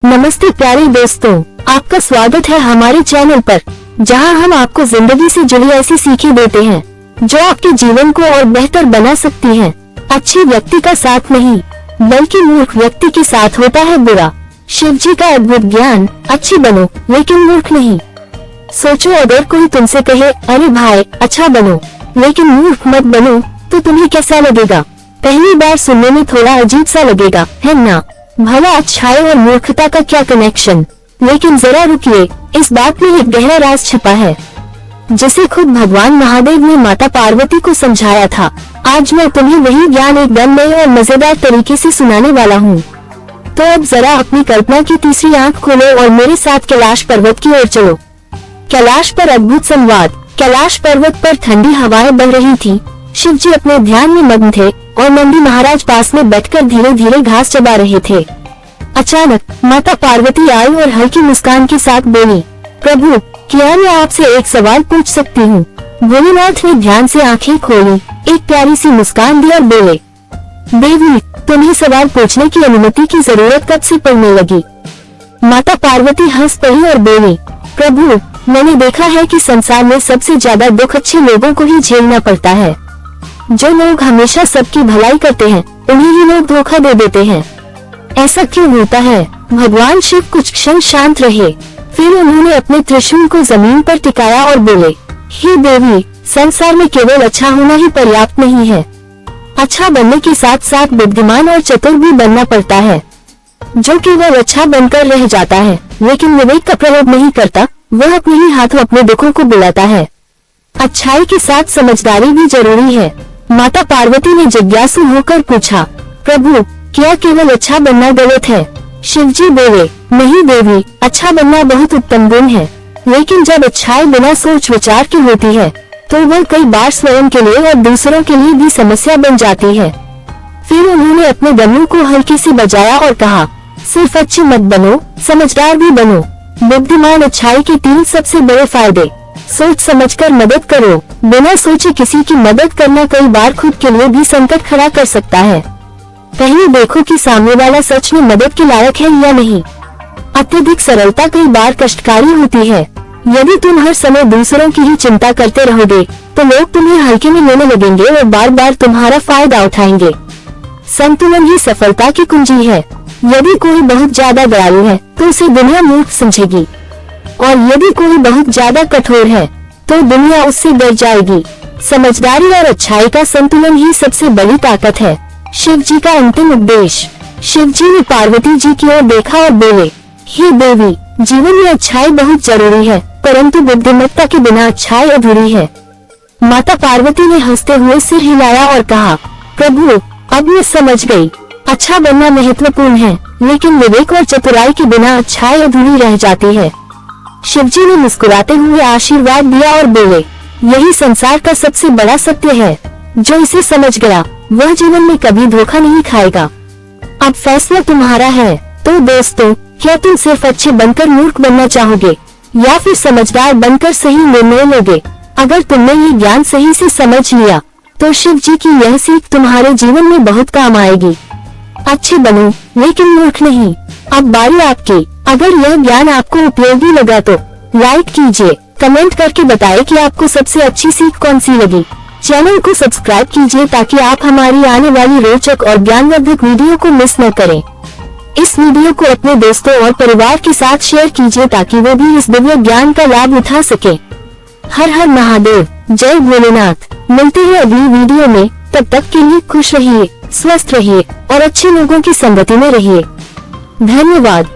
नमस्ते प्यारे दोस्तों, आपका स्वागत है हमारे चैनल पर, जहां हम आपको जिंदगी से जुड़ी ऐसी सीखें देते हैं जो आपके जीवन को और बेहतर बना सकती हैं। अच्छे व्यक्ति का साथ नहीं बल्कि मूर्ख व्यक्ति के साथ होता है बुरा। शिव जी का अद्भुत ज्ञान। अच्छे बनो लेकिन मूर्ख नहीं। सोचो, अगर कोई तुमसे कहे अरे भाई अच्छा बनो लेकिन मूर्ख मत बनो, तो तुम्हें कैसा लगेगा? पहली बार सुनने में थोड़ा अजीब सा लगेगा, है ना? भला अच्छाई और मूर्खता का क्या कनेक्शन? लेकिन जरा रुकिए, इस बात में एक गहरा राज छिपा है जिसे खुद भगवान महादेव ने माता पार्वती को समझाया था। आज मैं तुम्हें वही ज्ञान एकदम नए और मजेदार तरीके से सुनाने वाला हूँ। तो अब जरा अपनी कल्पना की तीसरी आंख खोलो और मेरे साथ कैलाश पर्वत की ओर चलो। कैलाश पर अद्भुत संवाद। कैलाश पर्वत पर ठंडी हवाएं बह रही थी। शिव जी अपने ध्यान में मग्न थे और नंदी महाराज पास में बैठकर धीरे धीरे घास चबा रहे थे। अचानक माता पार्वती आई और हल्की मुस्कान के साथ बोली, प्रभु, क्या मैं आपसे एक सवाल पूछ सकती हूँ? भोलेनाथ ने ध्यान से आंखें खोली, एक प्यारी सी मुस्कान दी और बोले, देवी, तुम्हें सवाल पूछने की अनुमति की जरूरत कब से पड़ने लगी? माता पार्वती हंस पड़ी और बोली, प्रभु, मैंने देखा है कि संसार में सबसे ज्यादा दुख अच्छे लोगों को ही झेलना पड़ता है। जो लोग हमेशा सबकी भलाई करते हैं उन्हें ही लोग धोखा दे देते हैं। ऐसा क्यों होता है? भगवान शिव कुछ क्षण शांत रहे, फिर उन्होंने अपने त्रिशूल को जमीन पर टिकाया और बोले, हे देवी, संसार में केवल अच्छा होना ही पर्याप्त नहीं है। अच्छा बनने के साथ साथ बुद्धिमान और चतुर भी बनना पड़ता है। जो केवल अच्छा बनकर रह जाता है लेकिन विवेक का प्रयोग नहीं करता, वह अपने ही हाथों अपने दुखों को बुलाता है। अच्छाई के साथ समझदारी भी जरूरी है। माता पार्वती ने जिज्ञासु होकर पूछा, प्रभु, क्या केवल अच्छा बनना गलत है? शिव जी बोले, नहीं देवी, अच्छा बनना बहुत उत्तम गुण है, लेकिन जब अच्छाई बिना सोच विचार की होती है तो वह कई बार स्वयं के लिए और दूसरों के लिए भी समस्या बन जाती है। फिर उन्होंने अपने गन्नों को हल्के से बजाया और कहा, सिर्फ अच्छे मत बनो, समझदार भी बनो। बुद्धिमान अच्छाई के 3 सबसे बड़े फायदे। सोच समझकर मदद करो। बिना सोचे किसी की मदद करना कई बार खुद के लिए भी संकट खड़ा कर सकता है। पहले देखो कि सामने वाला सच में मदद के लायक है या नहीं। अत्यधिक सरलता कई बार कष्टकारी होती है। यदि तुम हर समय दूसरों की ही चिंता करते रहोगे तो लोग तुम्हें हल्के में लेने लगेंगे और बार बार तुम्हारा फायदा उठाएंगे। संतुलन ही सफलता की कुंजी है। यदि कोई बहुत ज्यादा दयालु है तो उसे दुनिया मूर्ख समझेगी, और यदि कोई बहुत ज्यादा कठोर है तो दुनिया उससे डर जाएगी। समझदारी और अच्छाई का संतुलन ही सबसे बड़ी ताकत है। शिव जी का अंतिम उपदेश। शिव जी ने पार्वती जी की ओर देखा और बोले, हे देवी, जीवन में अच्छाई बहुत जरूरी है, परंतु बुद्धिमत्ता के बिना अच्छाई अधूरी है। माता पार्वती ने हंसते हुए सिर हिलाया और कहा, प्रभु, अब मैं समझ गई। अच्छा बनना महत्वपूर्ण है, लेकिन विवेक और चतुराई के बिना अच्छाई अधूरी रह जाती है। शिवजी ने मुस्कुराते हुए आशीर्वाद दिया और बोले, यही संसार का सबसे बड़ा सत्य है। जो इसे समझ गया वह जीवन में कभी धोखा नहीं खाएगा। अब फैसला तुम्हारा है। तो दोस्तों, क्या तुम सिर्फ अच्छे बनकर मूर्ख बनना चाहोगे या फिर समझदार बनकर सही निर्णय लोगे? अगर तुमने ये ज्ञान सही से समझ लिया तो शिव जी की यह सीख तुम्हारे जीवन में बहुत काम आएगी। अच्छे बनो लेकिन मूर्ख नहीं। अब बारी आपकी। अगर यह ज्ञान आपको उपयोगी लगा तो लाइक कीजिए, कमेंट करके बताएं कि आपको सबसे अच्छी सीख कौन सी लगी। चैनल को सब्सक्राइब कीजिए ताकि आप हमारी आने वाली रोचक और ज्ञानवर्धक वीडियो को मिस न करें। इस वीडियो को अपने दोस्तों और परिवार के साथ शेयर कीजिए ताकि वो भी इस दिव्य ज्ञान का लाभ उठा सके। हर हर महादेव, जय भोलेनाथ। मिलते हैं अगली वीडियो में। तब तक के लिए खुश रहिए, स्वस्थ रहिए और अच्छे लोगों की संगति में रहिए। धन्यवाद।